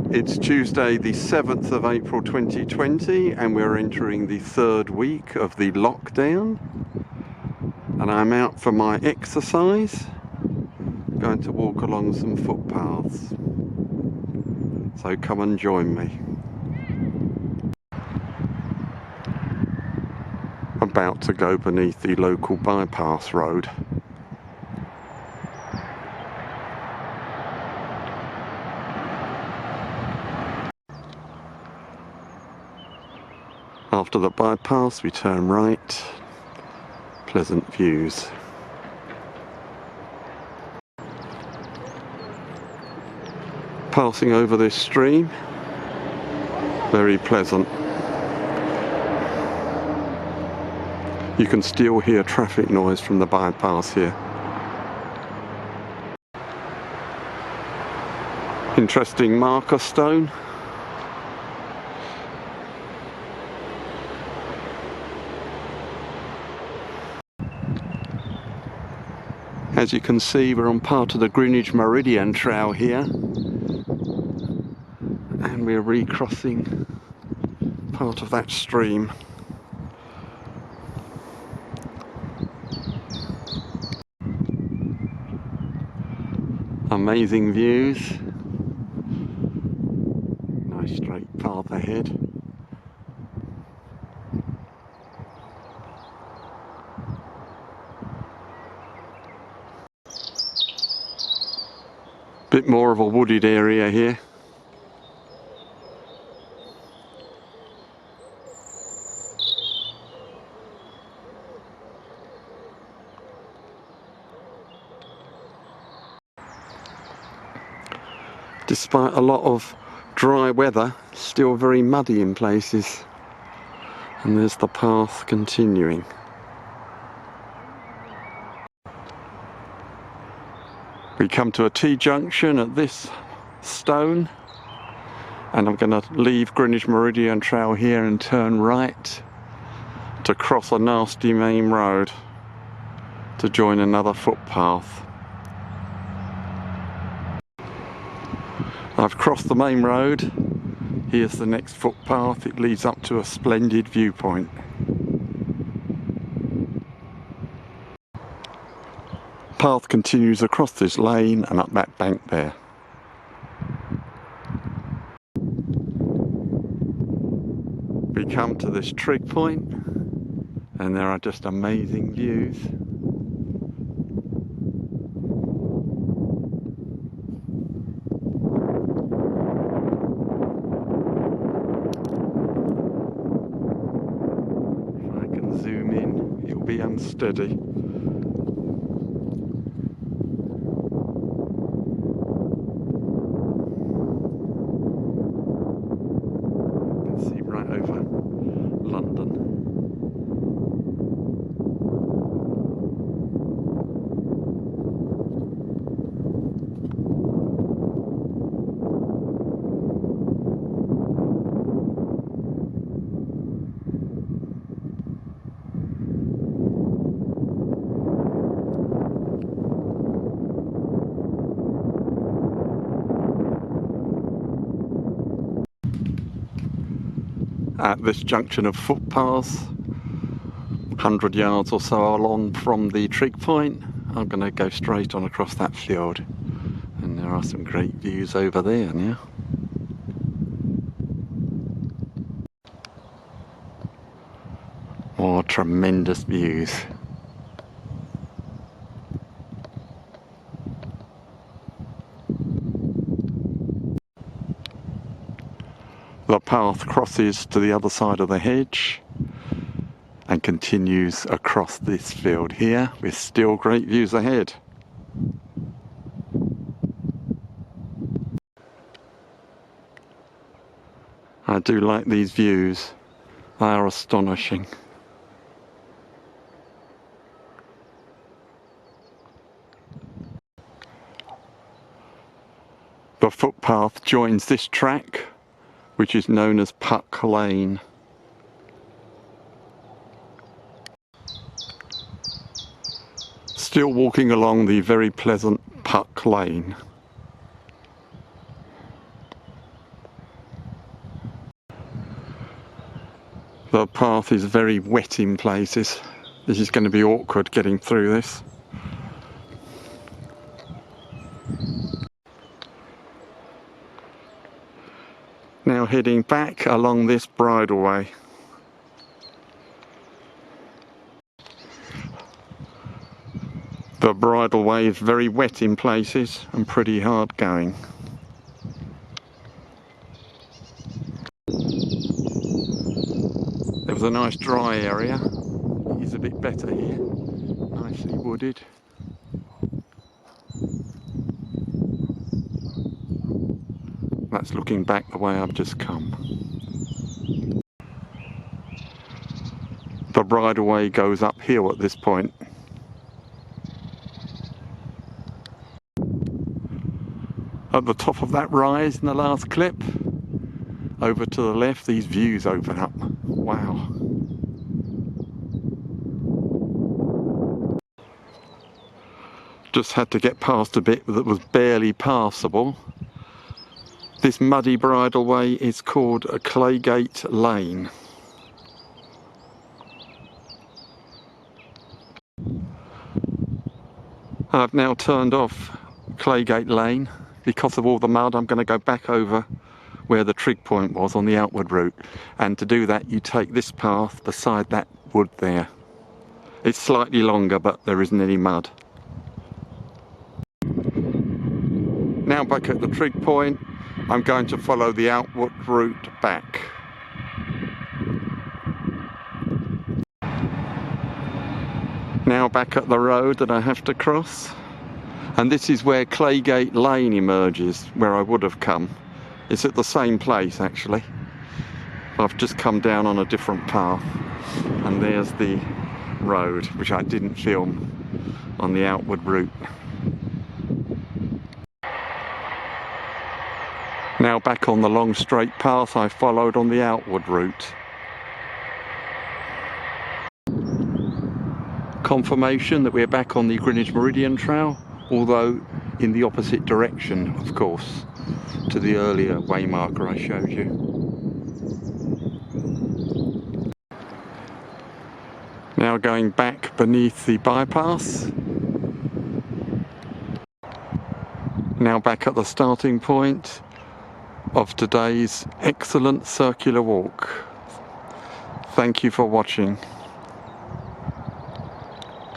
It's Tuesday the 7th of April 2020 and we're entering the third week of the lockdown, and I'm out for my exercise, going to walk along some footpaths, so come and join me. About to go beneath the local bypass road. After the bypass we turn right. Pleasant views. Passing over this stream, very pleasant. You can still hear traffic noise from the bypass here. Interesting marker stone. As you can see, we're on part of the Greenwich Meridian Trail here, and we're recrossing part of that stream. Amazing views. Nice straight path ahead. Bit more of a wooded area here. Despite a lot of dry weather, still very muddy in places. And there's the path continuing. We come to a T-junction at this stone, and I'm going to leave Greenwich Meridian Trail here and turn right to cross a nasty main road to join another footpath. I've crossed the main road. Here's the next footpath. It leads up to a splendid viewpoint. Path continues across this lane and up that bank there. We come to this trig point and there are just amazing views. If I can zoom in, it'll be unsteady. Right over London. At this junction of footpaths, 100 yards or so along from the trig point, I'm going to go straight on across that field, and there are some great views over there now. More tremendous views. The path crosses to the other side of the hedge and continues across this field here with still great views ahead. I do like these views, they are astonishing. The footpath joins this track, which is known as Puck Lane. Still walking along the very pleasant Puck Lane. The path is very wet in places. This is going to be awkward getting through this. Now heading back along this bridleway. The bridleway is very wet in places and pretty hard going. There was a nice dry area. It is a bit better here. Nicely wooded. That's looking back the way I've just come. The bridleway goes uphill at this point. At the top of that rise in the last clip, over to the left, these views open up. Wow. Just had to get past a bit that was barely passable. This muddy bridleway is called a Claygate Lane. I've now turned off Claygate Lane. Because of all the mud, I'm going to go back over where the trig point was on the outward route, and to do that you take this path beside that wood there. It's slightly longer, but there isn't any mud. Now back at the trig point, I'm going to follow the outward route back. Now back at the road that I have to cross, and this is where Claygate Lane emerges, where I would have come. It's at the same place actually. I've just come down on a different path, and there's the road, which I didn't film on the outward route. Now back on the long straight path I followed on the outward route. Confirmation that we're back on the Greenwich Meridian Trail, although in the opposite direction, of course, to the earlier waymarker I showed you. Now going back beneath the bypass. Now back at the starting point of today's excellent circular walk. Thank you for watching.